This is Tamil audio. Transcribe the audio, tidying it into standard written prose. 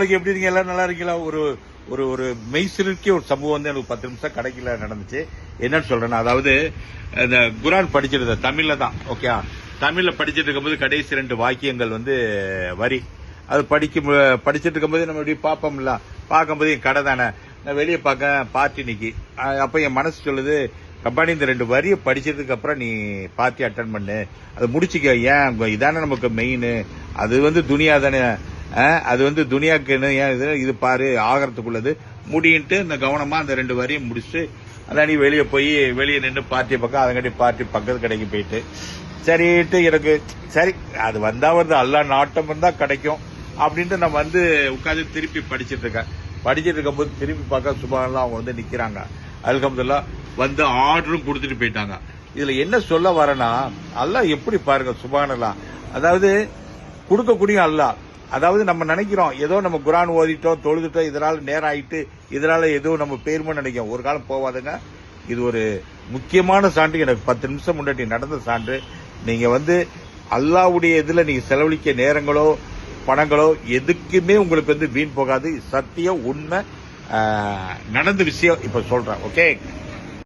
எப்படி இருக்கீங்க? எல்லாரும் நல்லா இருக்கீங்களா? ஒரு ஒரு ஒரு மெய்சிலிருக்கே ஒரு சம்பவம் வந்து எனக்கு 10 நிமிஷம் கடைக்கில நடந்துச்சு. என்னன்னு சொல்றேன்னா, அதாவது இந்த குரான் படிச்சிருந்த தமிழ்ல தான், ஓகே, தமிழ்ல படிச்சிட்டு இருக்கும்போது கடைசி 2 வாக்கியங்கள் வந்து வரி, அது படிச்சிட்டு இருக்கும்போது நம்ம இப்படி பார்ப்போம்ல, பார்க்கும்போது என் கடை தானே, நான் வெளியே பார்க்க பார்ட்டி நிக்கி, அப்ப என் மனசு சொல்லுது, கம்பானி இந்த 2 வரியை படிச்சதுக்கு அப்புறம் நீ பார்ட்டி அட்டன் பண்ணு, அதை முடிச்சுக்க, ஏன் இதானே நமக்கு மெயின், அது வந்து துனியா தானே, அது வந்து துனியாக்குன்னு ஏன் இது பாரு ஆகிறதுக்குள்ளது முடின்ட்டு இந்த கவனமா அந்த 2 வரியும் முடிச்சுட்டு அதான் நீ வெளியே நின்று பார்ட்டி பக்கம் அதங்காட்டி பார்ட்டி பக்கத்து கடைக்கு போயிட்டு சரிட்டு எனக்கு சரி அது வந்தா வருது அல்லா நாட்டம் இருந்தா கிடைக்கும் அப்படின்ட்டு நான் வந்து உட்காந்து திருப்பி படிச்சிட்டு இருக்கும்போது திருப்பி பார்க்க சுபானெல்லாம் அவங்க வந்து நிக்கிறாங்க. அல்ஹம்துலில்லாஹ் வந்து ஆர்டரும் கொடுத்துட்டு போயிட்டாங்க. இதுல என்ன சொல்ல வரேன்னா, அல்லாஹ் எப்படி பாருங்க சுபானல்லாஹ், அதாவது கொடுக்கக்கூடிய அல்லாஹ், அதாவது நம்ம நினைக்கிறோம் ஏதோ நம்ம குரான் ஓதிட்டோம் தொழுதுட்டோம் இதனால நேரம் ஆயிட்டு இதனால ஏதோ நம்ம பேருமோ நினைக்கிறோம். ஒரு காலம் போவாதுங்க. இது ஒரு முக்கியமான சான்று. எனக்கு 10 நிமிஷம் முன்னாடி நடந்த சான்று. நீங்க வந்து அல்லாஹ்வுடைய இதுல நீங்க செலவழிக்க நேரங்களோ பணங்களோ எதுக்குமே உங்களுக்கு வந்து வீண் போகாது. சத்தியம் உண்மை நடந்த விஷயம் இப்ப சொல்றேன். ஓகே.